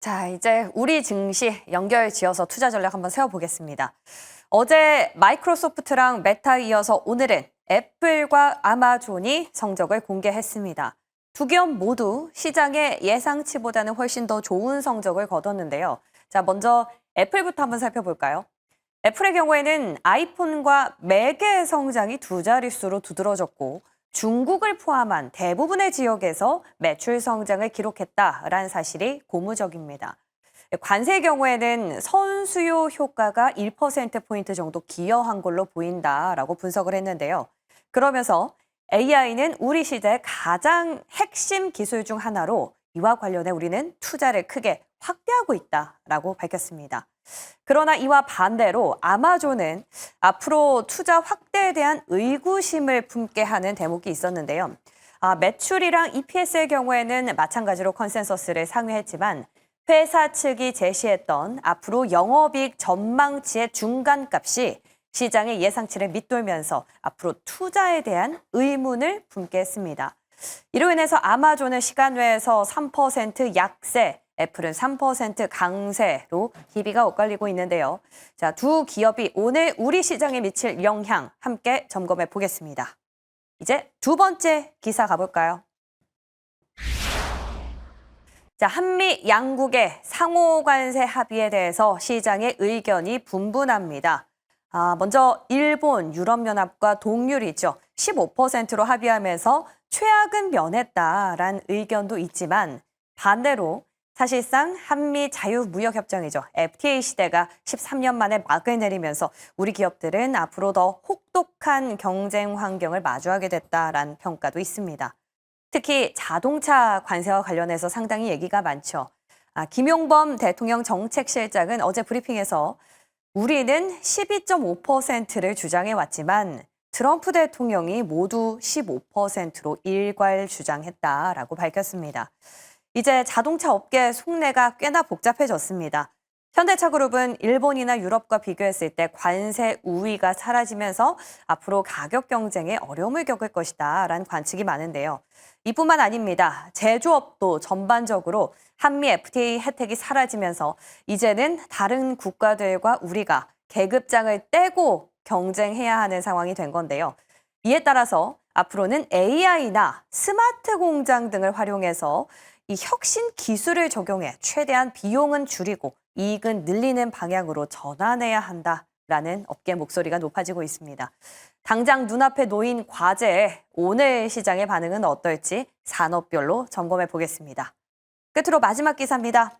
자, 이제 우리 증시 연결 지어서 투자 전략 한번 세워보겠습니다. 어제 마이크로소프트랑 메타 이어서 오늘은 애플과 아마존이 성적을 공개했습니다. 두 기업 모두 시장의 예상치보다는 훨씬 더 좋은 성적을 거뒀는데요. 자, 먼저 애플부터 한번 살펴볼까요? 애플의 경우에는 아이폰과 맥의 성장이 두 자릿수로 두드러졌고 중국을 포함한 대부분의 지역에서 매출 성장을 기록했다라는 사실이 고무적입니다. 관세의 경우에는 선수요 효과가 1%포인트 정도 기여한 걸로 보인다라고 분석을 했는데요. 그러면서 AI는 우리 시대의 가장 핵심 기술 중 하나로 이와 관련해 우리는 투자를 크게 확대하고 있다라고 밝혔습니다. 그러나 이와 반대로 아마존은 앞으로 투자 확대에 대한 의구심을 품게 하는 대목이 있었는데요. 매출이랑 EPS의 경우에는 마찬가지로 컨센서스를 상회했지만 회사 측이 제시했던 앞으로 영업이익 전망치의 중간값이 시장의 예상치를 밑돌면서 앞으로 투자에 대한 의문을 품게 했습니다. 이로 인해서 아마존은 시간 외에서 3% 약세, 애플은 3% 강세로 희비가 엇갈리고 있는데요. 자, 두 기업이 오늘 우리 시장에 미칠 영향 함께 점검해 보겠습니다. 이제 두 번째 기사 가볼까요? 자, 한미 양국의 상호 관세 합의에 대해서 시장의 의견이 분분합니다. 먼저 일본, 유럽연합과 동률이죠. 15%로 합의하면서 최악은 면했다라는 의견도 있지만 반대로 사실상 한미 자유무역협정이죠. FTA 시대가 13년 만에 막을 내리면서 우리 기업들은 앞으로 더 혹독한 경쟁 환경을 마주하게 됐다라는 평가도 있습니다. 특히 자동차 관세와 관련해서 상당히 얘기가 많죠. 김용범 대통령 정책실장은 어제 브리핑에서 우리는 12.5%를 주장해 왔지만 트럼프 대통령이 모두 15%로 일괄 주장했다라고 밝혔습니다. 이제 자동차 업계 속내가 꽤나 복잡해졌습니다. 현대차그룹은 일본이나 유럽과 비교했을 때 관세 우위가 사라지면서 앞으로 가격 경쟁에 어려움을 겪을 것이다 라는 관측이 많은데요. 이뿐만 아닙니다. 제조업도 전반적으로 한미 FTA 혜택이 사라지면서 이제는 다른 국가들과 우리가 계급장을 떼고 경쟁해야 하는 상황이 된 건데요. 이에 따라서 앞으로는 AI나 스마트 공장 등을 활용해서 이 혁신 기술을 적용해 최대한 비용은 줄이고 이익은 늘리는 방향으로 전환해야 한다라는 업계 목소리가 높아지고 있습니다. 당장 눈앞에 놓인 과제에 오늘 시장의 반응은 어떨지 산업별로 점검해 보겠습니다. 끝으로 마지막 기사입니다.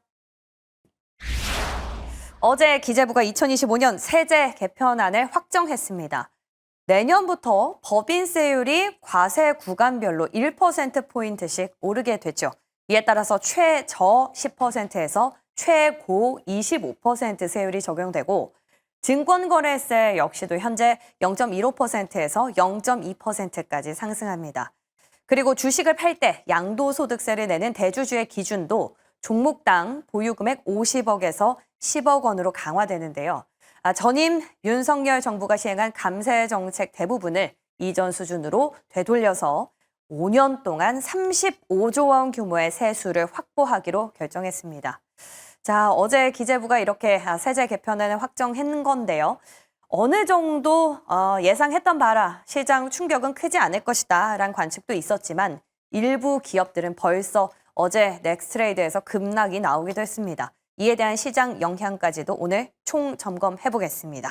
어제 기재부가 2025년 세제 개편안을 확정했습니다. 내년부터 법인세율이 과세 구간별로 1%포인트씩 오르게 됐죠. 이에 따라서 최저 10%에서 최고 25% 세율이 적용되고 증권거래세 역시도 현재 0.15%에서 0.2%까지 상승합니다. 그리고 주식을 팔 때 양도소득세를 내는 대주주의 기준도 종목당 보유금액 50억에서 10억 원으로 강화되는데요. 전임 윤석열 정부가 시행한 감세 정책 대부분을 이전 수준으로 되돌려서 5년 동안 35조 원 규모의 세수를 확보하기로 결정했습니다. 자, 어제 기재부가 이렇게 세제 개편안을 확정한 건데요. 어느 정도 예상했던 바라 시장 충격은 크지 않을 것이다 라는 관측도 있었지만 일부 기업들은 벌써 어제 넥스트레이드에서 급락이 나오기도 했습니다. 이에 대한 시장 영향까지도 오늘 총 점검해 보겠습니다.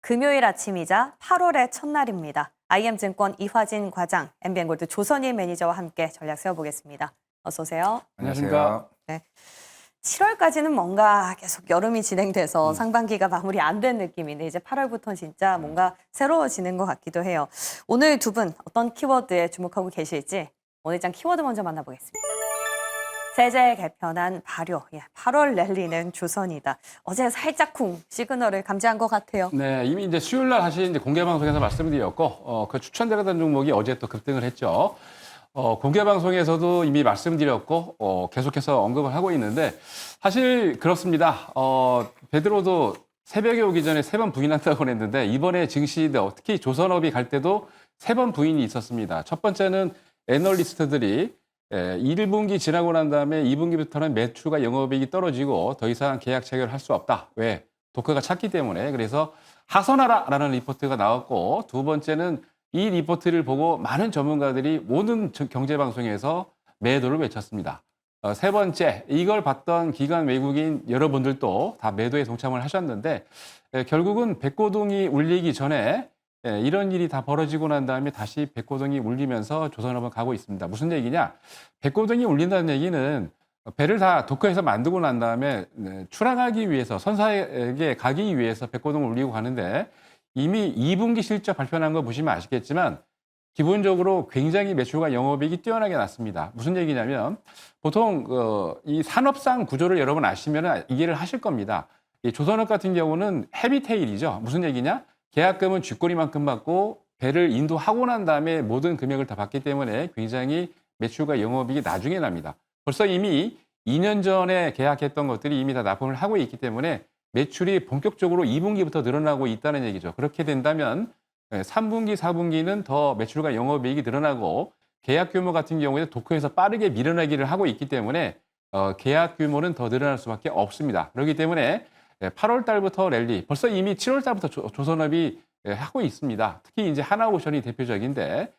금요일 아침이자 8월의 첫날입니다. IM증권 이화진 과장, MBN골드 조선일 매니저와 함께 전략 세워보겠습니다. 어서 오세요. 안녕하십니까. 네. 7월까지는 뭔가 계속 여름이 진행돼서 상반기가 마무리 안 된 느낌인데 이제 8월부터는 진짜 뭔가 새로워지는 것 같기도 해요. 오늘 두 분 어떤 키워드에 주목하고 계실지 오늘장 키워드 먼저 만나보겠습니다. 세제 개편안 발효. 8월 랠리는 조선이다. 어제 살짝쿵 시그널을 감지한 것 같아요. 네, 이미 이제 수요일 날 사실 이제 공개 방송에서 말씀드렸고, 그 추천드렸던 종목이 어제 또 급등을 했죠. 공개 방송에서도 이미 말씀드렸고, 계속해서 언급을 하고 있는데, 사실 그렇습니다. 베드로도 새벽에 오기 전에 3번 부인한다고 했는데, 이번에 증시, 특히 조선업이 갈 때도 3번 부인이 있었습니다. 첫 번째는 애널리스트들이 1분기 지나고 난 다음에 2분기부터는 매출과 영업이익이 떨어지고 더 이상 계약 체결할 수 없다. 왜? 독가가 찼기 때문에. 그래서 하선하라라는 리포트가 나왔고, 두 번째는 이 리포트를 보고 많은 전문가들이 모든 경제방송에서 매도를 외쳤습니다. 세 번째, 이걸 봤던 기관 외국인 여러분들도 다 매도에 동참을 하셨는데, 결국은 백고동이 울리기 전에 이런 일이 다 벌어지고 난 다음에 다시 백고동이 울리면서 조선업은 가고 있습니다. 무슨 얘기냐? 백고동이 울린다는 얘기는 배를 다 도커에서 만들고 난 다음에 출항하기 위해서 선사에게 가기 위해서 백고동을 울리고 가는데 이미 2분기 실적 발표한 거 보시면 아시겠지만 기본적으로 굉장히 매출과 영업이익이 뛰어나게 났습니다. 무슨 얘기냐면 보통 이 산업상 구조를 여러분 아시면 이해를 하실 겁니다. 이 조선업 같은 경우는 헤비테일이죠. 무슨 얘기냐? 계약금은 쥐꼬리만큼 받고 배를 인도하고 난 다음에 모든 금액을 다 받기 때문에 굉장히 매출과 영업이익이 나중에 납니다. 벌써 이미 2년 전에 계약했던 것들이 이미 다 납품을 하고 있기 때문에 매출이 본격적으로 2분기부터 늘어나고 있다는 얘기죠. 그렇게 된다면 3분기, 4분기는 더 매출과 영업이익이 늘어나고 계약 규모 같은 경우에 도커에서 빠르게 밀어내기를 하고 있기 때문에 계약 규모는 더 늘어날 수밖에 없습니다. 그렇기 때문에 8월 달부터 랠리, 벌써 이미 7월 달부터 조선업이 하고 있습니다. 특히 이제 하나오션이 대표적인데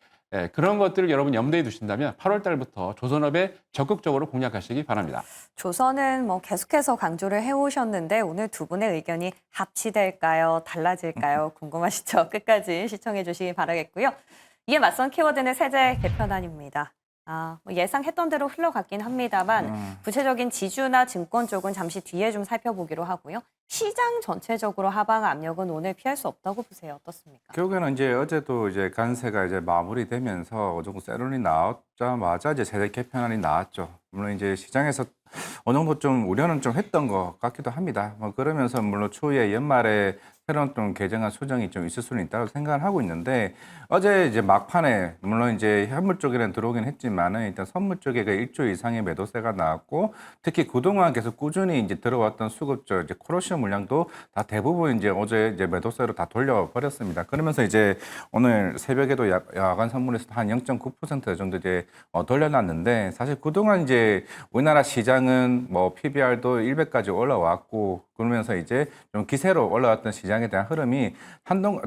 그런 것들을 여러분 염두에 두신다면 8월 달부터 조선업에 적극적으로 공략하시기 바랍니다. 조선은 계속해서 강조를 해오셨는데 오늘 두 분의 의견이 합치될까요? 달라질까요? 궁금하시죠? 끝까지 시청해 주시기 바라겠고요. 이에 맞선 키워드는 세제 개편안입니다. 예상했던 대로 흘러갔긴 합니다만 구체적인 지주나 증권 쪽은 잠시 뒤에 좀 살펴보기로 하고요. 시장 전체적으로 하방 압력은 오늘 피할 수 없다고 보세요. 어떻습니까? 결국에는 이제 어제도 이제 관세가 이제 마무리되면서 어느 정도 세론이 나오자마자 이제 세제 개편안이 나왔죠. 물론 이제 시장에서 어느 정도 좀 우려는 좀 했던 것 같기도 합니다. 그러면서 물론 추후에 연말에 새로운 좀 개정안 수정이 좀 있을 수는 있다고 생각을 하고 있는데 어제 이제 막판에 물론 이제 현물 쪽에는 들어오긴 했지만은 일단 선물 쪽에 1조 이상의 매도세가 나왔고 특히 그동안 계속 꾸준히 이제 들어왔던 수급적 이제 코로시오 물량도 다 대부분 이제 어제 이제 매도세로 다 돌려버렸습니다. 그러면서 이제 오늘 새벽에도 야간 선물에서 한 0.9% 정도 이제 돌려놨는데 사실 그동안 이제 우리나라 시장은 뭐 PBR도 100까지 올라왔고 그러면서 이제 좀 기세로 올라왔던 시장에 대한 흐름이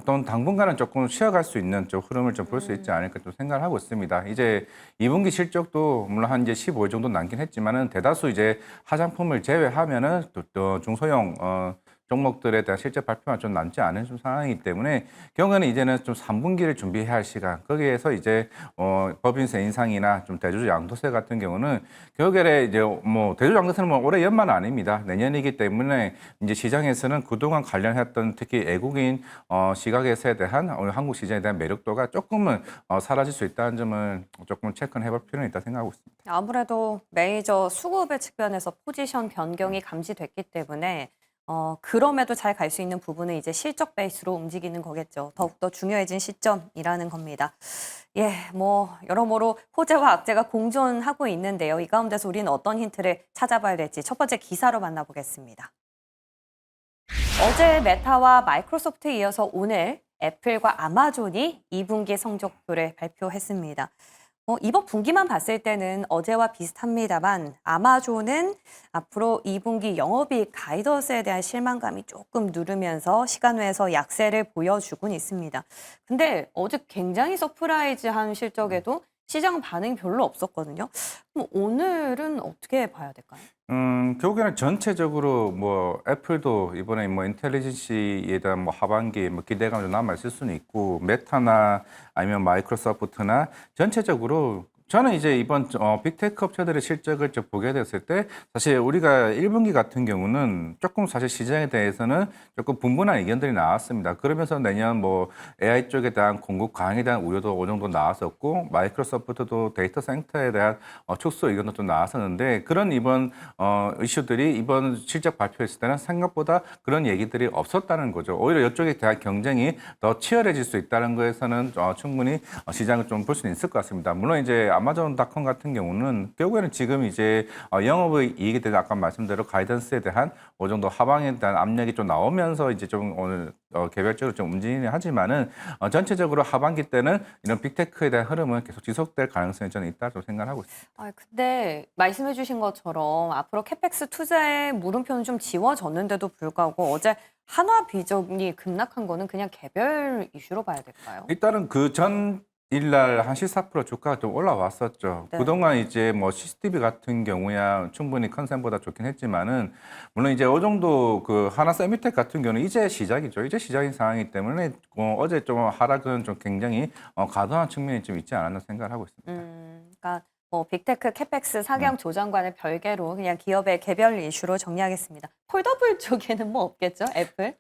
또는 당분간은 조금 쉬어갈 수 있는 좀 흐름을 좀 볼 수 있지 않을까 좀 생각을 하고 있습니다. 이제 2분기 실적도 물론 한 이제 15일 정도 남긴 했지만은 대다수 이제 화장품을 제외하면은 또 중소형 종목들에 대한 실제 발표가 좀 남지 않은 좀 상황이기 때문에 경우에는 이제는 좀 3분기를 준비해야 할 시간 거기에서 이제 법인세 인상이나 좀 대주주 양도세 같은 경우는 결국에 이제 뭐 대주주 양도세는 뭐 올해 연말은 아닙니다. 내년이기 때문에 이제 시장에서는 그동안 관련했던 특히 외국인 시각에서에 대한 한국 시장에 대한 매력도가 조금은 사라질 수 있다는 점을 조금 체크해볼 필요는 있다 생각하고 있습니다. 아무래도 메이저 수급의 측면에서 포지션 변경이 감지됐기 때문에 그럼에도 잘 갈 수 있는 부분은 이제 실적 베이스로 움직이는 거겠죠. 더욱더 중요해진 시점이라는 겁니다. 여러모로 호재와 악재가 공존하고 있는데요. 이 가운데서 우리는 어떤 힌트를 찾아봐야 될지 첫 번째 기사로 만나보겠습니다. 어제 메타와 마이크로소프트에 이어서 오늘 애플과 아마존이 2분기 성적표를 발표했습니다. 이번 분기만 봤을 때는 어제와 비슷합니다만 아마존은 앞으로 2분기 영업이익 가이던스에 대한 실망감이 조금 누르면서 시간외에서 약세를 보여주곤 있습니다. 근데 어제 굉장히 서프라이즈한 실적에도 시장 반응이 별로 없었거든요. 그럼 오늘은 어떻게 봐야 될까요? 결국에는 전체적으로 뭐 애플도 이번에 뭐 인텔리전시에 대한 뭐 하반기 뭐 기대감이 남아 있을 수는 있고 메타나 아니면 마이크로소프트나 전체적으로 저는 이제 이번 빅테크 업체들의 실적을 좀 보게 됐을 때 사실 우리가 1분기 같은 경우는 조금 사실 시장에 대해서는 조금 분분한 의견들이 나왔습니다. 그러면서 내년 뭐 AI 쪽에 대한 공급 강화에 대한 우려도 어느 정도 나왔었고 마이크로소프트도 데이터 센터에 대한 축소 의견도 좀 나왔었는데 그런 이번 이슈들이 이번 실적 발표했을 때는 생각보다 그런 얘기들이 없었다는 거죠. 오히려 이쪽에 대한 경쟁이 더 치열해질 수 있다는 거에서는 충분히 시장을 좀 볼 수는 있을 것 같습니다. 물론 이제 아마존닷컴 같은 경우는 결국에는 지금 이제 영업의 이익에 대해서 아까 말씀대로 가이던스에 대한 어느 정도 하방에 대한 압력이 좀 나오면서 이제 좀 오늘 개별적으로 좀 움직이긴 하지만은 전체적으로 하반기 때는 이런 빅테크에 대한 흐름은 계속 지속될 가능성이 저는 있다고 생각하고 있습니다. 근데 말씀해주신 것처럼 앞으로 캐펙스 투자의 물음표는 좀 지워졌는데도 불구하고 어제 한화 비전이 급락한 거는 그냥 개별 이슈로 봐야 될까요? 일단은 그 전 일날 한 14% 주가가 좀 올라왔었죠. 네. 그동안 이제 뭐 CCTV 같은 경우야 충분히 컨센보다 좋긴 했지만은 물론 이제 어느 정도 그 하나 세미텍 같은 경우는 이제 시작이죠. 이제 시작인 상황이기 때문에 어제 좀 하락은 좀 굉장히 과도한 측면이 좀 있지 않았나 생각을 하고 있습니다. 그러니까 뭐 빅테크, 캐펙스, 사경 조정과는 별개로 그냥 기업의 개별 이슈로 정리하겠습니다. 폴더블 쪽에는 뭐 없겠죠? 애플?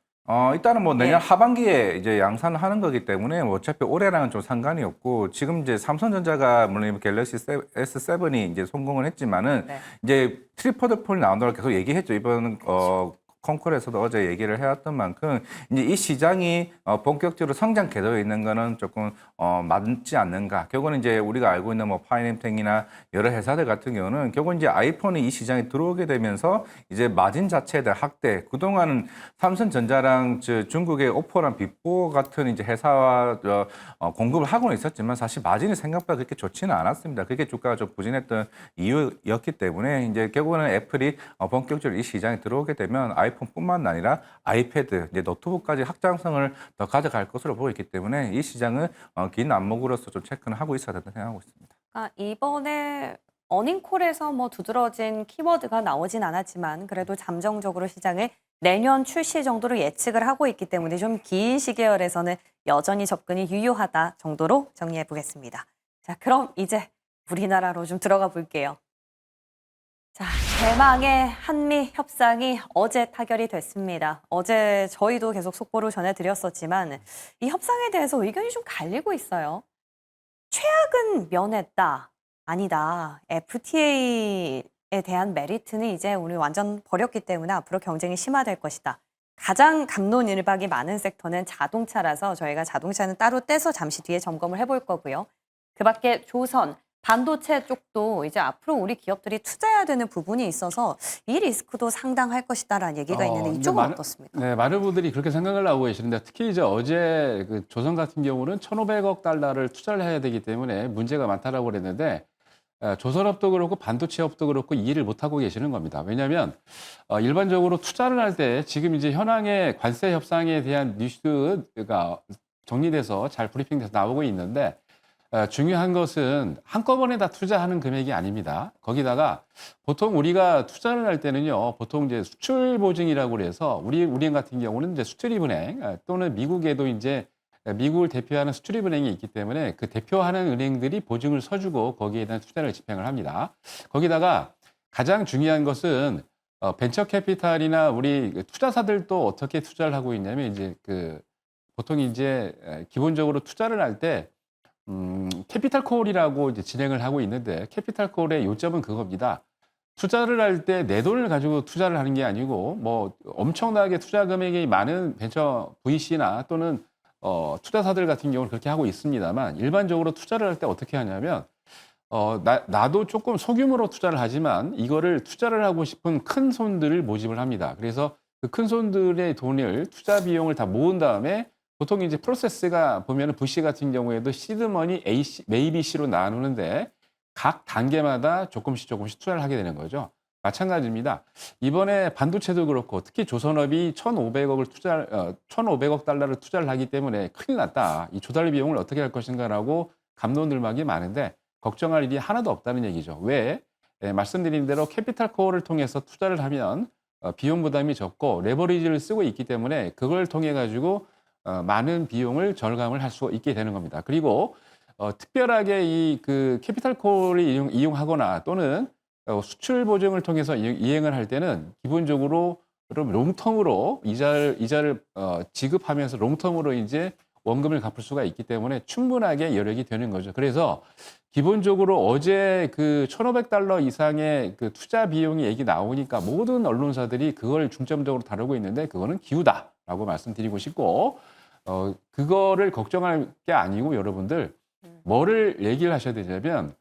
일단은 뭐 내년 예. 하반기에 이제 양산을 하는 거기 때문에 뭐 어차피 올해랑은 좀 상관이 없고 지금 이제 삼성전자가 물론 갤럭시 S7이 이제 성공을 했지만은 네. 이제 트리포드 폴 나온다고 계속 얘기했죠. 이번 콩쿨에서도 어제 얘기를 해왔던 만큼 이제 이 시장이 본격적으로 성장 궤도에 있는 거는 조금 맞지 않는가. 결국은 이제 우리가 알고 있는 뭐 파이낸탱이나 여러 회사들 같은 경우는 결국 이제 아이폰이 이 시장에 들어오게 되면서 이제 마진 자체에 대한 확대. 그동안은 삼성전자랑 중국의 오포랑 빅보 같은 이제 회사와 공급을 하고는 있었지만 사실 마진이 생각보다 그렇게 좋지는 않았습니다. 그게 주가가 좀 부진했던 이유였기 때문에 이제 결국은 애플이 본격적으로 이 시장에 들어오게 되면 아이폰뿐만 아니라 아이패드, 이제 노트북까지 확장성을 더 가져갈 것으로 보고 있기 때문에 이 시장은 긴 안목으로서 좀 체크는 하고 있어야 된다 생각하고 있습니다. 이번에 어닝콜에서 뭐 두드러진 키워드가 나오진 않았지만 그래도 잠정적으로 시장을 내년 출시 정도로 예측을 하고 있기 때문에 좀 긴 시계열에서는 여전히 접근이 유효하다 정도로 정리해 보겠습니다. 자, 그럼 이제 우리나라로 좀 들어가 볼게요. 자, 대망의 한미 협상이 어제 타결이 됐습니다. 어제 저희도 계속 속보로 전해드렸었지만 이 협상에 대해서 의견이 좀 갈리고 있어요. 최악은 면했다. 아니다. FTA에 대한 메리트는 이제 우리 완전 버렸기 때문에 앞으로 경쟁이 심화될 것이다. 가장 갑론을박이 많은 섹터는 자동차라서 저희가 자동차는 따로 떼서 잠시 뒤에 점검을 해볼 거고요. 그 밖에 조선, 반도체 쪽도 이제 앞으로 우리 기업들이 투자해야 되는 부분이 있어서 이 리스크도 상당할 것이다라는 얘기가 있는데 근데 이쪽은 어떻습니까? 네, 많은 분들이 그렇게 생각을 하고 계시는데 특히 이제 어제 그 조선 같은 경우는 1,500억 달러를 투자를 해야 되기 때문에 문제가 많다라고 그랬는데 조선업도 그렇고 반도체업도 그렇고 이해를 못하고 계시는 겁니다. 왜냐하면 일반적으로 투자를 할 때 지금 이제 현황의 관세 협상에 대한 뉴스가 정리돼서 잘 브리핑돼서 나오고 있는데 중요한 것은 한꺼번에 다 투자하는 금액이 아닙니다. 거기다가 보통 우리가 투자를 할 때는요, 보통 이제 수출 보증이라고 그래서 우리은행 같은 경우는 이제 수출입은행 또는 미국에도 이제 미국을 대표하는 수출입은행이 있기 때문에 그 대표하는 은행들이 보증을 서주고 거기에 대한 투자를 집행을 합니다. 거기다가 가장 중요한 것은 벤처 캐피탈이나 우리 투자사들도 어떻게 투자를 하고 있냐면 이제 보통 이제 기본적으로 투자를 할 때 캐피탈 콜이라고 이제 진행을 하고 있는데 캐피탈 콜의 요점은 그겁니다. 투자를 할 때 내 돈을 가지고 투자를 하는 게 아니고 뭐 엄청나게 투자 금액이 많은 벤처 VC나 또는 투자사들 같은 경우는 그렇게 하고 있습니다만 일반적으로 투자를 할 때 어떻게 하냐면 나도 조금 소규모로 투자를 하지만 이거를 투자를 하고 싶은 큰 손들을 모집을 합니다. 그래서 그 큰 손들의 돈을 투자 비용을 다 모은 다음에 보통 이제 프로세스가 보면은 VC 같은 경우에도 시드머니 A, C, A, B, C로 나누는데 각 단계마다 조금씩 투자를 하게 되는 거죠. 마찬가지입니다. 이번에 반도체도 그렇고 특히 조선업이 1,500억 달러를 투자를 하기 때문에 큰일 났다. 이 조달 비용을 어떻게 할 것인가라고 감론을박이 많은데 걱정할 일이 하나도 없다는 얘기죠. 왜? 말씀드린 대로 캐피탈 코어를 통해서 투자를 하면 비용 부담이 적고 레버리지를 쓰고 있기 때문에 그걸 통해 가지고 많은 비용을 절감을 할 수 있게 되는 겁니다. 그리고 특별하게 이 그 캐피탈콜을 이용하거나 또는 수출 보증을 통해서 이행을 할 때는 기본적으로 그럼 롱텀으로 이자를 지급하면서 롱텀으로 이제 원금을 갚을 수가 있기 때문에 충분하게 여력이 되는 거죠. 그래서 기본적으로 어제 그 $1,500 이상의 그 투자 비용이 얘기 나오니까 모든 언론사들이 그걸 중점적으로 다루고 있는데 그거는 기우다라고 말씀드리고 싶고 그거를 걱정할 게 아니고 여러분들 뭐를 얘기를 하셔야 되냐면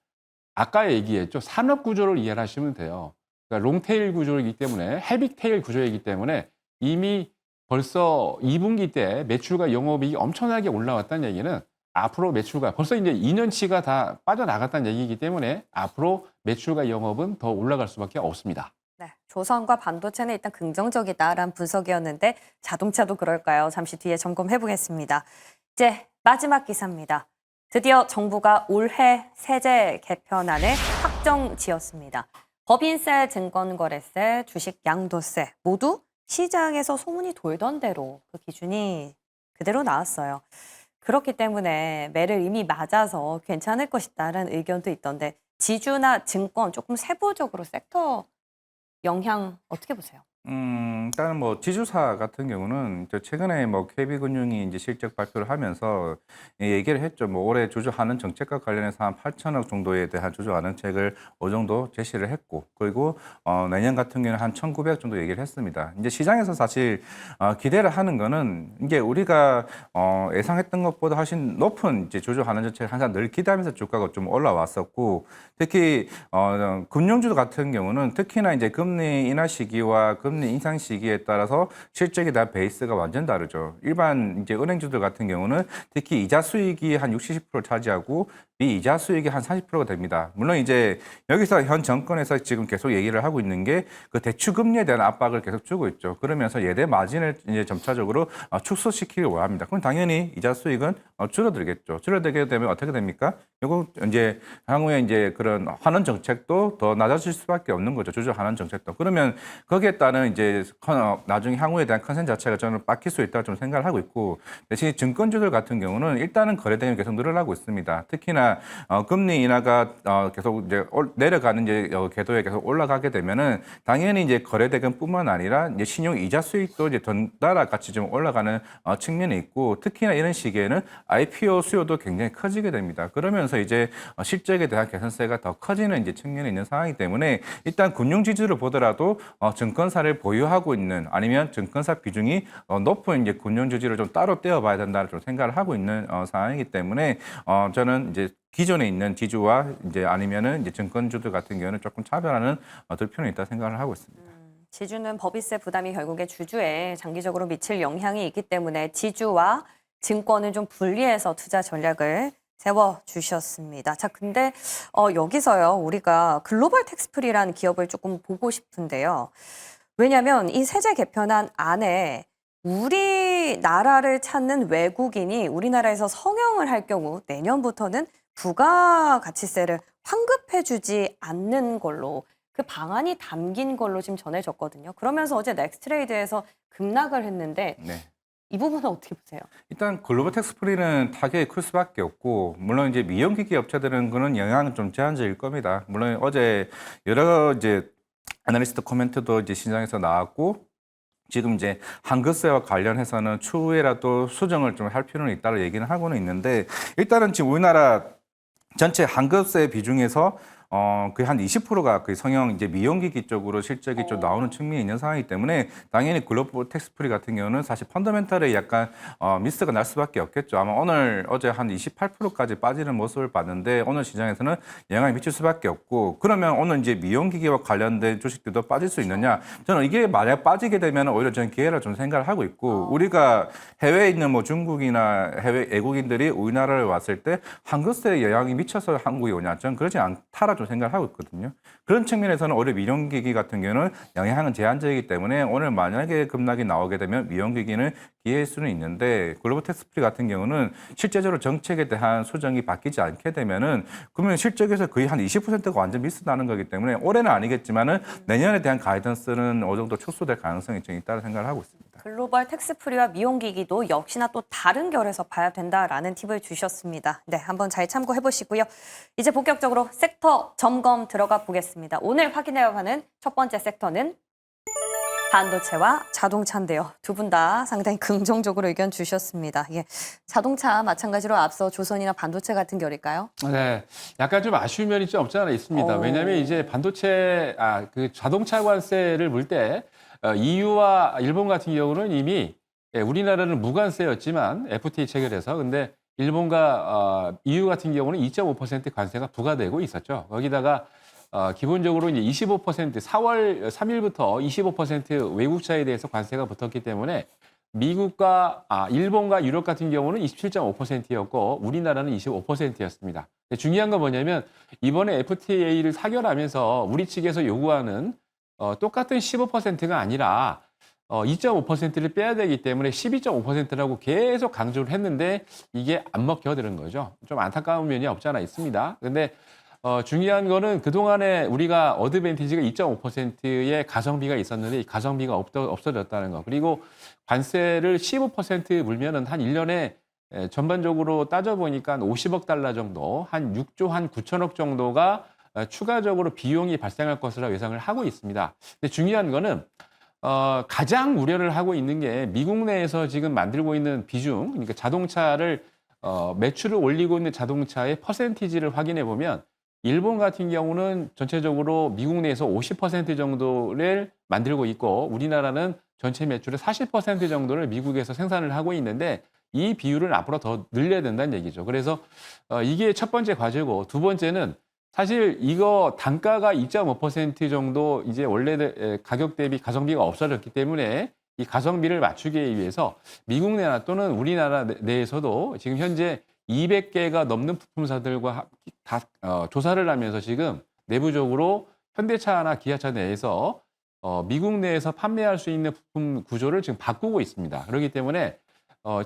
아까 얘기했죠. 산업 구조를 이해를 하시면 돼요. 그러니까 롱테일 구조이기 때문에 헤비테일 구조이기 때문에 이미 벌써 2분기 때 매출과 영업이익이 엄청나게 올라왔다는 얘기는 앞으로 매출과 벌써 이제 2년치가 다 빠져나갔다는 얘기이기 때문에 앞으로 매출과 영업은 더 올라갈 수밖에 없습니다. 네, 조선과 반도체는 일단 긍정적이다라는 분석이었는데 자동차도 그럴까요? 잠시 뒤에 점검해 보겠습니다. 이제 마지막 기사입니다. 드디어 정부가 올해 세제 개편안을 확정 지었습니다. 법인세, 증권거래세, 주식 양도세 모두 시장에서 소문이 돌던 대로 그 기준이 그대로 나왔어요. 그렇기 때문에 매를 이미 맞아서 괜찮을 것이다라는 의견도 있던데 지주나 증권 조금 세부적으로 섹터 영향 어떻게 보세요? 일단은 뭐 지주사 같은 경우는 최근에 뭐 KB금융이 이제 실적 발표를 하면서 얘기를 했죠. 뭐 올해 주주하는 정책과 관련해서 한 8천억 정도에 대한 주주하는 책을 어느 정도 제시를 했고, 그리고 내년 같은 경우는 한 1,900 정도 얘기를 했습니다. 이제 시장에서 사실 기대를 하는 거는 이게 우리가 예상했던 것보다 훨씬 높은 이제 주주하는 정책을 항상 늘 기대하면서 주가가 좀 올라왔었고, 특히 금융주 같은 경우는 특히나 이제 금리 인하 시기와 금리 인상 시기에 따라서 실적에 대한 베이스가 완전 다르죠. 일반 이제 은행주들 같은 경우는 특히 이자 수익이 한 60, 70%를 차지하고 미이자 수익이 한 40%가 됩니다. 물론 이제 여기서 현 정권에서 지금 계속 얘기를 하고 있는 게 그 대출 금리에 대한 압박을 계속 주고 있죠. 그러면서 예대 마진을 이제 점차적으로 축소시키길 원합니다. 그럼 당연히 이자 수익은 줄어들겠죠. 줄어들게 되면 어떻게 됩니까? 결국 이제 향후에 이제 그런 환원 정책도 더 낮아질 수밖에 없는 거죠. 주주 환원 정책도. 그러면 거기에 따른 이제 나중에 향후에 대한 컨센 자체가 저는 바뀔 수 있다고 좀 생각을 하고 있고, 대신 증권주들 같은 경우는 일단은 거래 대금이 계속 늘어나고 있습니다. 특히나 금리 인하가 계속 이제 내려가는 이제 궤도에 계속 올라가게 되면은 당연히 이제 거래 대금뿐만 아니라 이제 신용 이자 수익도 이제 덩달아 같이 좀 올라가는 측면이 있고, 특히나 이런 시기에는 IPO 수요도 굉장히 커지게 됩니다. 그러면서 이제 실적에 대한 개선세가 더 커지는 이제 측면이 있는 상황이기 때문에 일단 금융 지주를 보더라도 증권사를 보유하고 있는 아니면 증권사 비중이 높은 이제 금융 지주를 좀 따로 떼어봐야 된다는 좀 생각을 하고 있는 상황이기 때문에 저는 이제 기존에 있는 지주와 이제 아니면은 이제 증권주들 같은 경우는 조금 차별화는 될 필요는 있다 생각을 하고 있습니다. 지주는 법인세 부담이 결국에 주주에 장기적으로 미칠 영향이 있기 때문에 지주와 증권을 좀 분리해서 투자 전략을 세워주셨습니다. 자, 근데 여기서요, 우리가 글로벌 텍스프리라는 기업을 조금 보고 싶은데요. 왜냐하면 이 세제 개편안 안에 우리나라를 찾는 외국인이 우리나라에서 성형을 할 경우 내년부터는 부가가치세를 환급해주지 않는 걸로 그 방안이 담긴 걸로 지금 전해졌거든요. 그러면서 어제 넥스트레이드에서 급락을 했는데 네. 이 부분은 어떻게 보세요? 일단 글로벌 텍스프리는 타격이 클 수밖에 없고, 물론 이제 미용기기 업체들은 그런 영향은 좀 제한적일 겁니다. 물론 어제 여러 이제 애널리스트 코멘트도 이제 시장에서 나왔고, 지금 이제 한글세와 관련해서는 추후에라도 수정을 좀 할 필요는 있다고 얘기는 하고는 있는데, 일단은 지금 우리나라 전체 한글세 비중에서 거의 한 20%가 그 성형 이제 미용기기 쪽으로 실적이 좀 나오는 측면이 있는 상황이기 때문에 당연히 글로벌 텍스프리 같은 경우는 사실 펀더멘털에 약간 미스가 날 수밖에 없겠죠. 아마 어제 한 28%까지 빠지는 모습을 봤는데 오늘 시장에서는 영향이 미칠 수밖에 없고, 그러면 오늘 이제 미용기기와 관련된 주식들도 빠질 수 있느냐? 저는 이게 만약 빠지게 되면 오히려 저는 기회라 좀 생각을 하고 있고, 우리가 해외에 있는 뭐 중국이나 해외 외국인들이 우리나라를 왔을 때 한글세에 영향이 미쳐서 한국에 오냐? 저는 그러지 않다라 좀 생각을 하고 있거든요. 그런 측면에서는 오히려 미용기기 같은 경우는 영향은 제한적이기 때문에 오늘 만약에 급락이 나오게 되면 미용기기는 기회일 수는 있는데, 글로벌 텍스프리 같은 경우는 실제적으로 정책에 대한 수정이 바뀌지 않게 되면은 그러면 실적에서 거의 한 20%가 완전 미스나는 거기 때문에 올해는 아니겠지만은 내년에 대한 가이던스는 어느 정도 축소될 가능성이 좀 있다고 생각을 하고 있습니다. 글로벌 텍스프리와 미용기기도 역시나 또 다른 결에서 봐야 된다라는 팁을 주셨습니다. 네, 한번 잘 참고해 보시고요. 이제 본격적으로 섹터 점검 들어가 보겠습니다. 오늘 확인해가는 첫 번째 섹터는 반도체와 자동차인데요. 두 분 다 상당히 긍정적으로 의견 주셨습니다. 예, 자동차 마찬가지로 앞서 조선이나 반도체 같은 결일까요? 네, 약간 좀 아쉬운 면이 좀 없지 않아 있습니다. 왜냐하면 이제 반도체, 그 자동차 관세를 물 때 EU와 일본 같은 경우는 이미 우리나라는 무관세였지만 FTA 체결해서 근데 일본과 EU 같은 경우는 2.5% 관세가 부과되고 있었죠. 거기다가 기본적으로 이제 25% 4월 3일부터 25% 외국차에 대해서 관세가 붙었기 때문에 미국과 일본과 유럽 같은 경우는 27.5%였고 우리나라는 25%였습니다. 중요한 건 뭐냐면 이번에 FTA를 사결하면서 우리 측에서 요구하는 똑같은 15%가 아니라 2.5%를 빼야 되기 때문에 12.5%라고 계속 강조를 했는데 이게 안 먹혀드는 거죠. 좀 안타까운 면이 없지 않아 있습니다. 근데 중요한 거는 그동안에 우리가 어드밴티지가 2.5%의 가성비가 있었는데 이 가성비가 없어졌다는 거. 그리고 관세를 15% 물면은 한 1년에 전반적으로 따져보니까 한 50억 달러 정도, 한 6조 한 9천억 정도가 추가적으로 비용이 발생할 것으로 예상을 하고 있습니다. 근데 중요한 거는 가장 우려를 하고 있는 게 미국 내에서 지금 만들고 있는 비중, 그러니까 자동차를 매출을 올리고 있는 자동차의 퍼센티지를 확인해 보면 일본 같은 경우는 전체적으로 미국 내에서 50% 정도를 만들고 있고 우리나라는 전체 매출의 40% 정도를 미국에서 생산을 하고 있는데 이 비율을 앞으로 더 늘려야 된다는 얘기죠. 그래서 이게 첫 번째 과제고 두 번째는 사실 이거 단가가 2.5% 정도 이제 원래 가격 대비 가성비가 없어졌기 때문에 이 가성비를 맞추기 위해서 미국 내나 또는 우리나라 내에서도 지금 현재 200개가 넘는 부품사들과 다 조사를 하면서 지금 내부적으로 현대차나 기아차 내에서 미국 내에서 판매할 수 있는 부품 구조를 지금 바꾸고 있습니다. 그렇기 때문에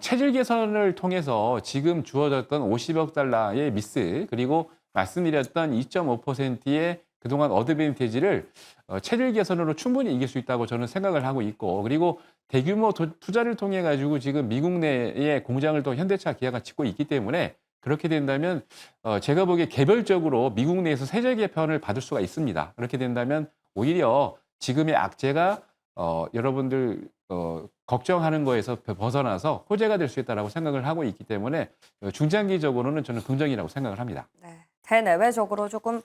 체질 개선을 통해서 지금 주어졌던 50억 달러의 미스 그리고 말씀드렸던 2.5%의 그동안 어드밴티지를 체질 개선으로 충분히 이길 수 있다고 저는 생각을 하고 있고 그리고 대규모 투자를 통해 가지고 지금 미국 내에 공장을 또 현대차 기아가 짓고 있기 때문에 그렇게 된다면 제가 보기에 개별적으로 미국 내에서 세제 개편을 받을 수가 있습니다. 그렇게 된다면 오히려 지금의 악재가 여러분들 걱정하는 거에서 벗어나서 호재가 될 수 있다고 생각을 하고 있기 때문에 중장기적으로는 저는 긍정이라고 생각을 합니다. 네. 대내외적으로 조금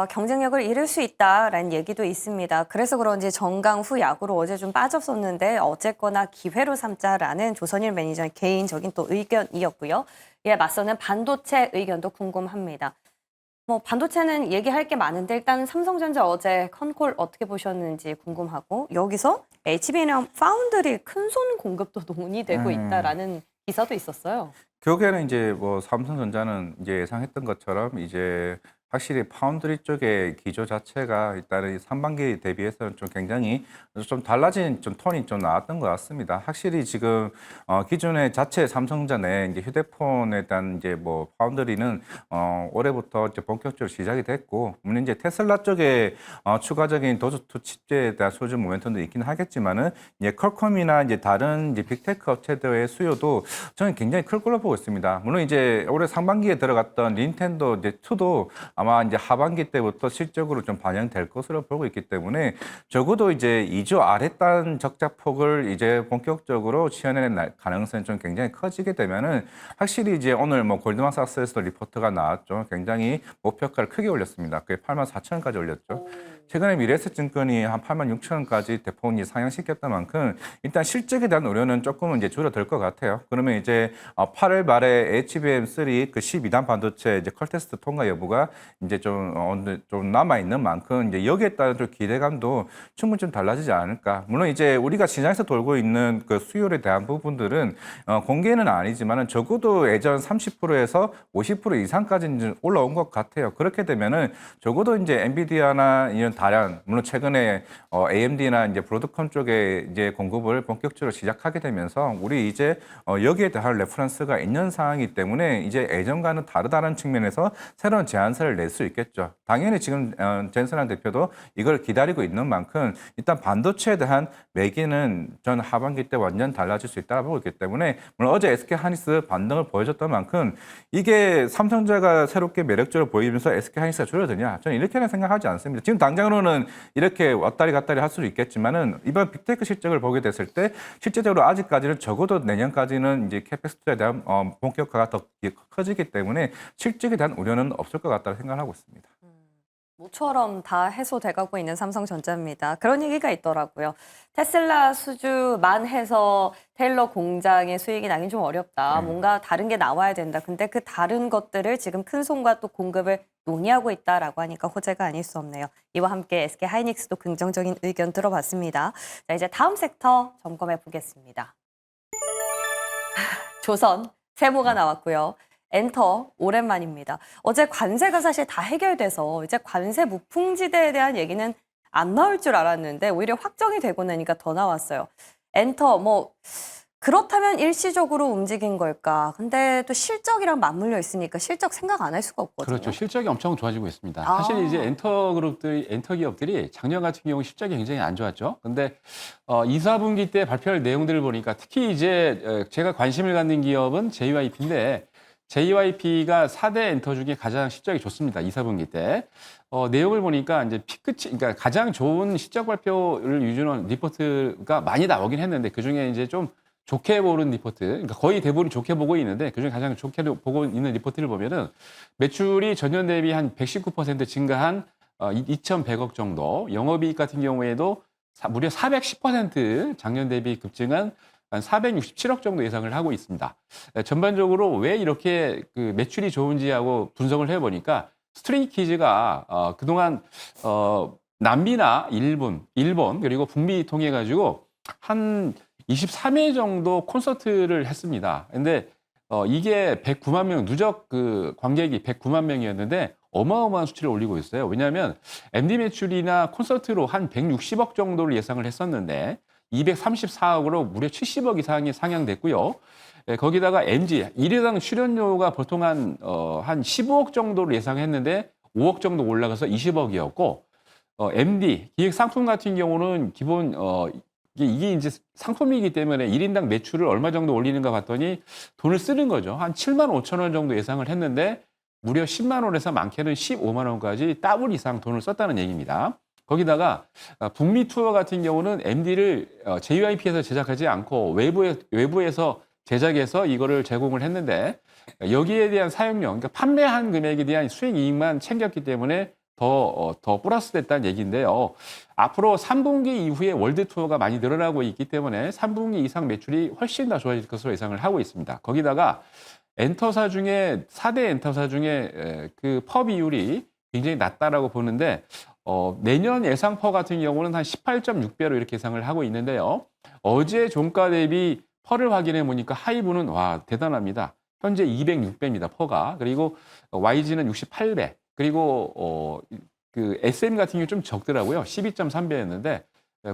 경쟁력을 잃을 수 있다라는 얘기도 있습니다. 그래서 그런지 정강 후 야구로 어제 좀 빠졌었는데 어쨌거나 기회로 삼자라는 조선일 매니저의 개인적인 또 의견이었고요. 이에 맞서는 반도체 의견도 궁금합니다. 뭐 반도체는 얘기할 게 많은데 일단 삼성전자 어제 컨콜 어떻게 보셨는지 궁금하고 여기서 HBM 파운드리 큰손 공급도 논의되고 있다라는 기사도 있었어요. 결국에는 이제 뭐 삼성전자는 이제 예상했던 것처럼 이제 확실히 파운드리 쪽의 기조 자체가 일단은 상반기 대비해서는 좀 굉장히 좀 달라진 좀 톤이 좀 나왔던 것 같습니다. 확실히 지금 기존의 자체 삼성전자 내 이제 휴대폰에 대한 이제 뭐 파운드리는 올해부터 이제 본격적으로 시작이 됐고 물론 이제 테슬라 쪽에 추가적인 도조2 칩제에 대한 소진 모멘텀도 있긴 하겠지만은 이제 퀄컴이나 이제 다른 이제 빅테크 업체들의 수요도 저는 굉장히 클 걸로 보고 있습니다. 물론 이제 올해 상반기에 들어갔던 닌텐도 이제 2도 아마 이제 하반기 때부터 실적으로 좀 반영될 것으로 보고 있기 때문에 적어도 이제 2조 아랫단 적자폭을 이제 본격적으로 치어내는 가능성이 좀 굉장히 커지게 되면은 확실히 이제 오늘 뭐 골드만삭스에서도 리포트가 나왔죠. 굉장히 목표가를 크게 올렸습니다. 그게 84,000원까지 올렸죠. 최근에 미래에셋증권이 한 86,000원까지 대폭 상향시켰던 만큼 일단 실적에 대한 우려는 조금은 이제 줄어들 것 같아요. 그러면 이제 8월 말에 HBM3 그 12단 반도체 이제 컬 테스트 통과 여부가 이제 좀 남아 있는 만큼 이제 여기에 따른 좀 기대감도 충분히 좀 달라지지 않을까. 물론 이제 우리가 시장에서 돌고 있는 그 수요에 대한 부분들은 공개는 아니지만은 적어도 예전 30%에서 50% 이상까지는 올라온 것 같아요. 그렇게 되면은 적어도 이제 엔비디아나 이런 다량 물론 최근에 AMD나 이제 브로드컴 쪽에 이제 공급을 본격적으로 시작하게 되면서 우리 이제 여기에 대한 레퍼런스가 있는 상황이기 때문에 이제 예전과는 다르다는 측면에서 새로운 제안서를 낼 수 있겠죠. 당연히 지금 젠슨한 대표도 이걸 기다리고 있는 만큼 일단 반도체에 대한 매기는 전 하반기 때 완전 달라질 수 있다고 보고 있기 때문에 물론 어제 SK 하이닉스 반등을 보여줬던 만큼 이게 삼성전자가 새롭게 매력적으로 보이면서 SK 하이닉스가 줄어드냐? 저는 이렇게는 생각하지 않습니다. 지금 당장으로는 이렇게 왔다리 갔다리 할 수도 있겠지만은 이번 빅테크 실적을 보게 됐을 때 실제적으로 아직까지는 적어도 내년까지는 이제 캐펙스 투자에 대한 본격화가 더 커지기 때문에 실적에 대한 우려는 없을 것 같다고 생각하고 있습니다. 모처럼 다 해소돼가고 있는 삼성전자입니다. 그런 얘기가 있더라고요. 테슬라 수주만 해서 테일러 공장의 수익이 나긴 좀 어렵다. 뭔가 다른 게 나와야 된다. 근데 그 다른 것들을 지금 큰손과 또 공급을 논의하고 있다라고 하니까 호재가 아닐 수 없네요. 이와 함께 SK 하이닉스도 긍정적인 의견 들어봤습니다. 자, 이제 다음 섹터 점검해 보겠습니다. 조선 세모가 나왔고요. 엔터 오랜만입니다. 어제 관세가 사실 다 해결돼서 이제 관세 무풍지대에 대한 얘기는 안 나올 줄 알았는데 오히려 확정이 되고 나니까 더 나왔어요. 엔터 뭐 그렇다면 일시적으로 움직인 걸까? 근데 또 실적이랑 맞물려 있으니까 실적 생각 안 할 수가 없거든요. 그렇죠. 실적이 엄청 좋아지고 있습니다. 아. 사실 이제 엔터 기업들이 작년 같은 경우 실적이 굉장히 안 좋았죠. 근데 2, 4분기 때 발표할 내용들을 보니까 특히 이제 제가 관심을 갖는 기업은 JYP인데 JYP가 4대 엔터 중에 가장 실적이 좋습니다. 2, 4분기 때. 내용을 보니까 이제 그러니까 가장 좋은 실적 발표를 유준한 리포트가 많이 나오긴 했는데 그중에 이제 좀 좋게 보는 리포트, 그러니까 거의 대부분 좋게 보고 있는데 그중에 가장 좋게 보고 있는 리포트를 보면은 매출이 전년 대비 한 119% 증가한 2,100억 정도, 영업이익 같은 경우에도 무려 410% 작년 대비 급증한 한 467억 정도 예상을 하고 있습니다. 전반적으로 왜 이렇게 그 매출이 좋은지 하고 분석을 해보니까 스트레이키즈가 그동안 남미나 일본 그리고 북미 통해 가지고 한 23회 정도 콘서트를 했습니다. 근데 이게 109만 명 누적 그 관객이 109만 명이었는데 어마어마한 수치를 올리고 있어요. 왜냐하면 MD 매출이나 콘서트로 한 160억 정도를 예상을 했었는데 234억으로 무려 70억 이상이 상향됐고요. 거기다가 MG 1회당 출연료가 보통 한 15억 정도를 예상했는데 5억 정도 올라가서 20억이었고 MD 기획 상품 같은 경우는 기본 이게 이제 상품이기 때문에 1인당 매출을 얼마 정도 올리는가 봤더니 돈을 쓰는 거죠. 한 7만 5천 원 정도 예상을 했는데 무려 10만 원에서 많게는 15만 원까지 더블 이상 돈을 썼다는 얘기입니다. 거기다가 북미 투어 같은 경우는 MD를 JYP에서 제작하지 않고 외부에서 제작해서 이거를 제공을 했는데 여기에 대한 사용료, 그러니까 판매한 금액에 대한 수익 이익만 챙겼기 때문에 더 플러스 됐다는 얘기인데요. 앞으로 3분기 이후에 월드 투어가 많이 늘어나고 있기 때문에 3분기 이상 매출이 훨씬 더 좋아질 것으로 예상을 하고 있습니다. 거기다가 엔터사 중에 4대 엔터사 중에 그 퍼 비율이 굉장히 낮다라고 보는데 내년 예상 퍼 같은 경우는 한 18.6배로 이렇게 예상을 하고 있는데요. 어제 종가 대비 퍼를 확인해 보니까 하이브는 와 대단합니다. 현재 206배입니다. 퍼가. 그리고 YG는 68배. 그리고 그 SM 같은 경우 좀 적더라고요. 12.3배였는데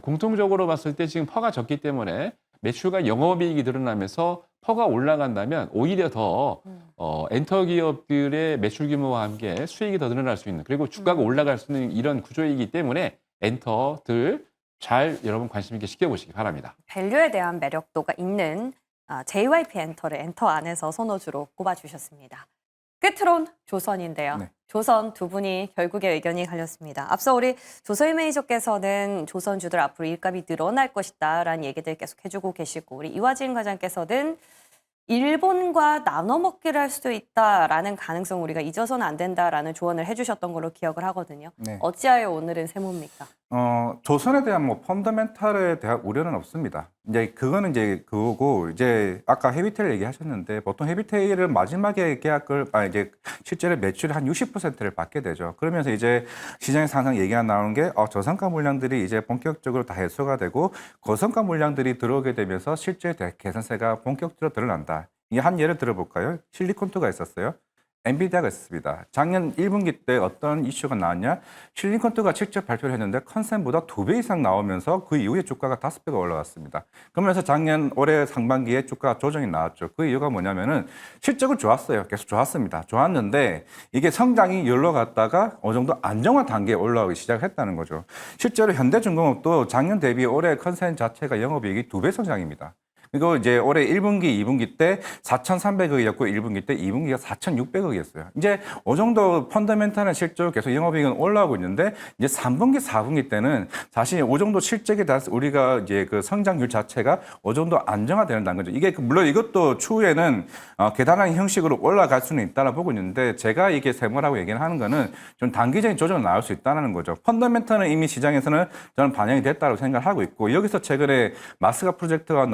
공통적으로 봤을 때 지금 퍼가 적기 때문에 매출과 영업이익이 늘어나면서 퍼가 올라간다면 오히려 더 엔터 기업들의 매출 규모와 함께 수익이 더 늘어날 수 있는 그리고 주가가 올라갈 수 있는 이런 구조이기 때문에 엔터들 잘 여러분 관심 있게 지켜보시기 바랍니다. 밸류에 대한 매력도가 있는 JYP 엔터를 엔터 안에서 선호주로 꼽아주셨습니다. 끝으론 조선인데요. 네. 조선 두 분이 결국에 의견이 갈렸습니다. 앞서 우리 조서희 매니저께서는 조선주들 앞으로 일감이 늘어날 것이다라는 얘기들 계속 해주고 계시고 우리 이화진 과장께서는 일본과 나눠 먹기를 할 수도 있다라는 가능성 우리가 잊어서는 안 된다라는 조언을 해주셨던 걸로 기억을 하거든요. 네. 어찌하여 오늘은 세모입니까? 조선에 대한 뭐 펀더멘탈에 대한 우려는 없습니다. 이제 그거는 이제 그거고 이제 아까 헤비테일 얘기하셨는데 보통 헤비테일은 마지막에 계약을 이제 실제로 매출의 한 60%를 받게 되죠. 그러면서 이제 시장에서 항상 얘기가 나오는 게 저성가 물량들이 이제 본격적으로 다 해소가 되고 고성가 물량들이 들어오게 되면서 실제 계산세가 본격적으로 드러난다. 이게 한 예를 들어볼까요? 실리콘투가 있었어요. 엔비디아가 있습니다. 작년 1분기 때 어떤 이슈가 나왔냐? 실리콘트가 직접 발표를 했는데 컨센보다 2배 이상 나오면서 그 이후에 주가가 5배가 올라갔습니다. 그러면서 올해 상반기에 주가 조정이 나왔죠. 그 이유가 뭐냐면은 실적은 좋았어요. 계속 좋았습니다. 좋았는데 이게 성장이 열로 갔다가 어느 정도 안정화 단계에 올라오기 시작했다는 거죠. 실제로 현대중공업도 작년 대비 올해 컨센 자체가 영업이익이 2배 성장입니다. 그리고 이제 올해 1분기, 2분기 때 4,300억이었고 1분기 때 2분기가 4,600억이었어요. 이제 어느 정도 펀더멘탈한 실적으로 계속 영업이익은 올라오고 있는데 이제 3분기, 4분기 때는 사실 어느 정도 실적에 대해서 우리가 이제 그 성장률 자체가 어느 정도 안정화되는다는 거죠. 이게 물론 이것도 추후에는 계단형 형식으로 올라갈 수는 있다라 보고 있는데 제가 이게 세모라고 얘기를 하는 거는 좀 단기적인 조정은 나올 수 있다는 거죠. 펀더멘탈은 이미 시장에서는 저는 반영이 됐다고 생각하고 있고 여기서 최근에 마스가 프로젝트가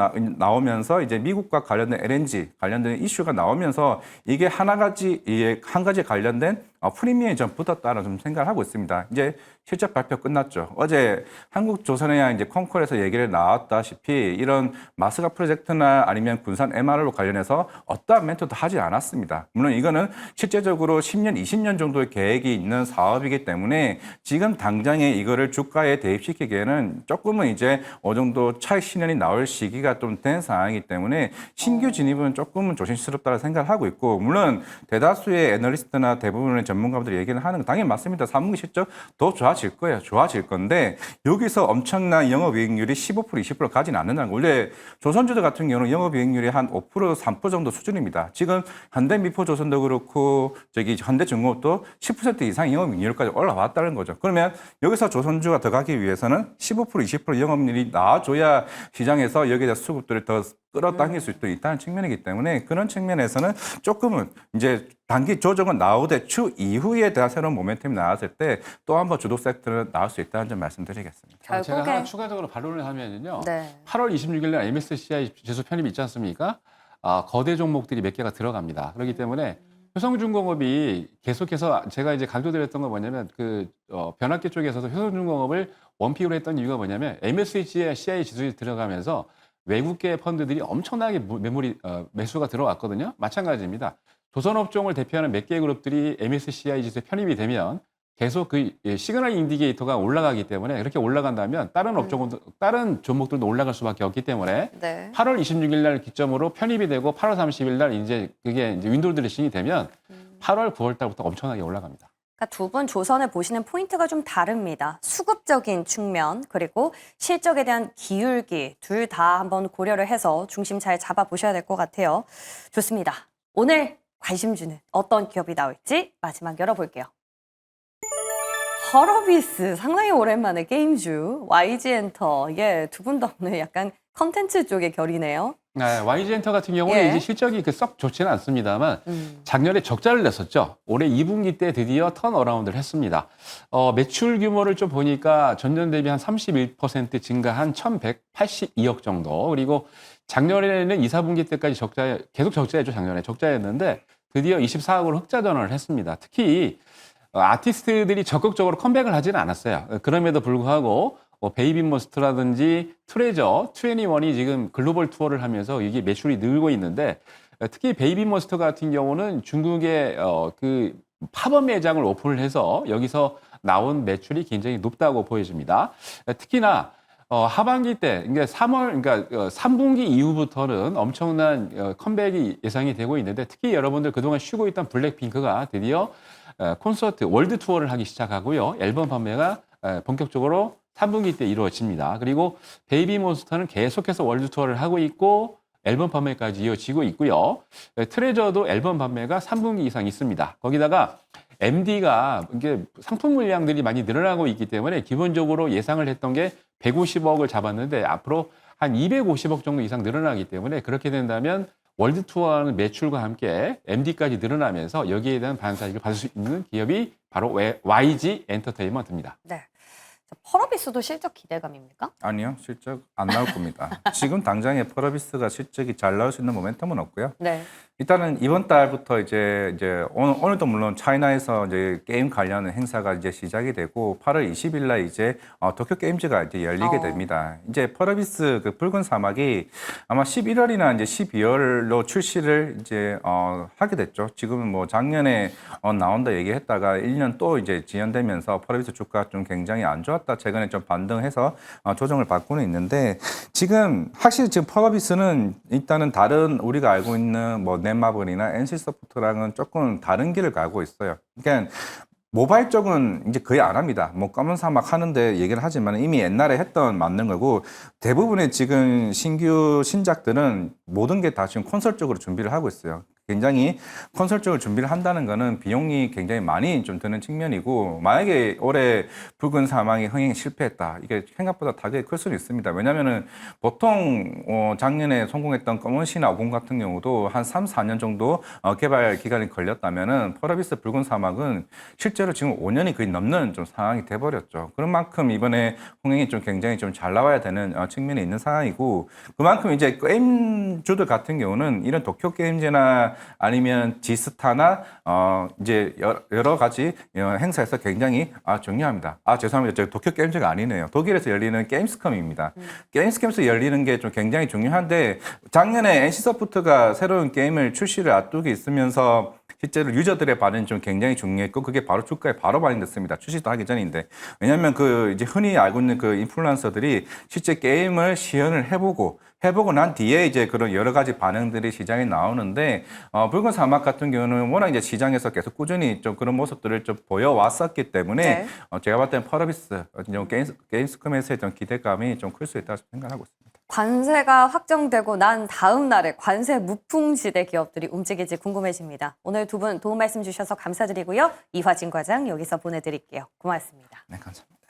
나오면서 이제 미국과 관련된 LNG 관련된 이슈가 나오면서 이게 한 가지 관련된 프리미엄이 좀 붙었다는 좀 생각을 하고 있습니다. 이제 실적 발표 끝났죠. 어제 한국조선해양 이제 콩콜에서 얘기를 나왔다시피 이런 마스가 프로젝트나 아니면 군산 MR로 관련해서 어떠한 멘트도 하지 않았습니다. 물론 이거는 실제적으로 10년, 20년 정도의 계획이 있는 사업이기 때문에 지금 당장에 이거를 주가에 대입시키기에는 조금은 이제 어느 정도 차익 실현이 나올 시기가 좀 된 상황이기 때문에 신규 진입은 조금은 조심스럽다고 생각을 하고 있고 물론 대다수의 애널리스트나 대부분의 전문가들이 얘기를 하는 건 당연히 맞습니다. 3분기 실적 더 좋아질 거예요. 좋아질 건데 여기서 엄청난 영업이익률이 15%, 20% 가지는 않는다는 거. 원래 조선주도 같은 경우는 영업이익률이 한 5%, 3% 정도 수준입니다. 지금 현대미포조선도 그렇고 현대중공업도 10% 이상 영업이익률까지 올라왔다는 거죠. 그러면 여기서 조선주가 더 가기 위해서는 15%, 20% 영업률이 나와줘야 시장에서 여기에 대한 수급들을 더 끌어당길 수 있다는 측면이기 때문에 그런 측면에서는 조금은 이제 단기 조정은 나오되 추 이후에 대한 새로운 모멘텀이 나왔을 때 또 한 번 주도 섹터는 나올 수 있다는 점 말씀드리겠습니다. 제가 하나 추가적으로 반론을 하면요. 네. 8월 26일 날 MSCI 지수 편입이 있지 않습니까? 거대 종목들이 몇 개가 들어갑니다. 그렇기 때문에 효성중공업이 계속해서 제가 이제 강조드렸던 건 뭐냐면 변압기 쪽에서도 효성중공업을 원픽으로 했던 이유가 뭐냐면 MSCI 지수에 들어가면서 외국계 펀드들이 엄청나게 매수가 들어왔거든요. 마찬가지입니다. 조선업종을 대표하는 몇 개의 그룹들이 MSCI 지수에 편입이 되면 계속 그 시그널 인디게이터가 올라가기 때문에 그렇게 올라간다면 다른 종목들도 올라갈 수밖에 없기 때문에 네. 8월 26일 날 기점으로 편입이 되고 8월 30일 날 이제 그게 이제 윈도우 드레싱이 되면 8월, 9월 달부터 엄청나게 올라갑니다. 그러니까 두 분 조선을 보시는 포인트가 좀 다릅니다. 수급적인 측면 그리고 실적에 대한 기울기 둘 다 한번 고려를 해서 중심 잘 잡아보셔야 될 것 같아요. 좋습니다. 오늘 관심주는 어떤 기업이 나올지 마지막 열어볼게요. 헐어비스 상당히 오랜만에 게임주 YG엔터 이게 두 분 다 오늘 약간 컨텐츠 쪽의 결이네요. 네, YG엔터 같은 경우는 예. 이제 실적이 썩 좋지는 않습니다만 작년에 적자를 냈었죠. 올해 2분기 때 드디어 턴어라운드를 했습니다. 매출 규모를 좀 보니까 전년 대비 한 31% 증가한 1,182억 정도. 그리고 작년에는 2, 4분기 때까지 계속 적자였죠. 작년에 적자였는데 드디어 24억으로 흑자 전환을 했습니다. 특히 아티스트들이 적극적으로 컴백을 하지는 않았어요. 그럼에도 불구하고 베이비몬스터라든지 트레저, 21이 지금 글로벌 투어를 하면서 이게 매출이 늘고 있는데 특히 베이비몬스터 같은 경우는 중국의 그 팝업 매장을 오픈을 해서 여기서 나온 매출이 굉장히 높다고 보여집니다. 특히나 하반기 때, 그러니까 3분기 이후부터는 엄청난 컴백이 예상이 되고 있는데 특히 여러분들 그동안 쉬고 있던 블랙핑크가 드디어 콘서트 월드 투어를 하기 시작하고요. 앨범 판매가 본격적으로 3분기 때 이루어집니다. 그리고 베이비몬스터는 계속해서 월드 투어를 하고 있고 앨범 판매까지 이어지고 있고요. 트레저도 앨범 판매가 3분기 이상 있습니다. 거기다가 MD가 이게 상품 물량들이 많이 늘어나고 있기 때문에 기본적으로 예상을 했던 게 150억을 잡았는데 앞으로 한 250억 정도 이상 늘어나기 때문에 그렇게 된다면 월드 투어하는 매출과 함께 MD까지 늘어나면서 여기에 대한 반사익을 받을 수 있는 기업이 바로 YG 엔터테인먼트입니다. 네. 펄어비스도 실적 기대감입니까? 아니요, 실적 안 나올 겁니다. 지금 당장에 펄어비스가 실적이 잘 나올 수 있는 모멘텀은 없고요. 네. 일단은 이번 달부터 이제 오늘도 물론 차이나에서 이제 게임 관련 행사가 이제 시작이 되고 8월 20일 날 이제 도쿄 게임즈가 이제 열리게 됩니다. 이제 펄어비스 그 붉은 사막이 아마 11월이나 이제 12월로 출시를 이제 하게 됐죠. 지금은 뭐 작년에 나온다 얘기했다가 1년 또 이제 지연되면서 펄어비스 주가 좀 굉장히 안 좋았다. 최근에 좀 반등해서 조정을 받고는 있는데 지금 확실히 지금 펄어비스는 일단은 다른 우리가 알고 있는 뭐 넷마블이나 NC소프트랑은 조금 다른 길을 가고 있어요. 그러니까 모바일 쪽은 이제 거의 안 합니다. 뭐 검은 사막 하는데 얘기를 하지만 이미 옛날에 했던 맞는 거고 대부분의 지금 신규 신작들은 모든 게 다 지금 콘솔 쪽으로 준비를 하고 있어요. 굉장히 콘솔 쪽을 준비를 한다는 거는 비용이 굉장히 많이 좀 드는 측면이고 만약에 올해 붉은 사막이 흥행에 실패했다. 이게 생각보다 타격이 클 수는 있습니다. 왜냐면은 보통 작년에 성공했던 검은 신화 50 같은 경우도 한 3, 4년 정도 개발 기간이 걸렸다면은 펄어비스 붉은 사막은 실제로 지금 5년이 거의 넘는 좀 상황이 돼버렸죠. 그런 만큼 이번에 흥행이 좀 굉장히 좀 잘 나와야 되는 측면이 있는 상황이고 그만큼 이제 게임주들 같은 경우는 이런 도쿄 게임즈나 아니면 지스타나 이제 여러 가지 행사에서 굉장히 중요합니다. 죄송합니다. 저 도쿄 게임즈가 아니네요. 독일에서 열리는 게임스컴입니다. 게임스컴에서 열리는 게 좀 굉장히 중요한데 작년에 NC소프트가 새로운 게임을 출시를 앞두고 있으면서 실제로 유저들의 반응이 좀 굉장히 중요했고 그게 바로 주가에 바로 반영됐습니다. 출시도 하기 전인데 왜냐하면 그 이제 흔히 알고 있는 그 인플루언서들이 실제 게임을 시연을 해보고 난 뒤에 이제 그런 여러 가지 반응들이 시장에 나오는데 붉은 사막 같은 경우는 워낙 이제 시장에서 계속 꾸준히 좀 그런 모습들을 좀 보여왔었기 때문에 네. 제가 봤을 때는 펄어비스 게임스컴에서의 좀 기대감이 좀 클 수 있다고 생각하고 있습니다. 관세가 확정되고 난 다음 날에 관세 무풍지대 기업들이 움직일지 궁금해집니다. 오늘 두 분 도움 말씀 주셔서 감사드리고요. 이화진 과장 여기서 보내드릴게요. 고맙습니다. 네, 감사합니다.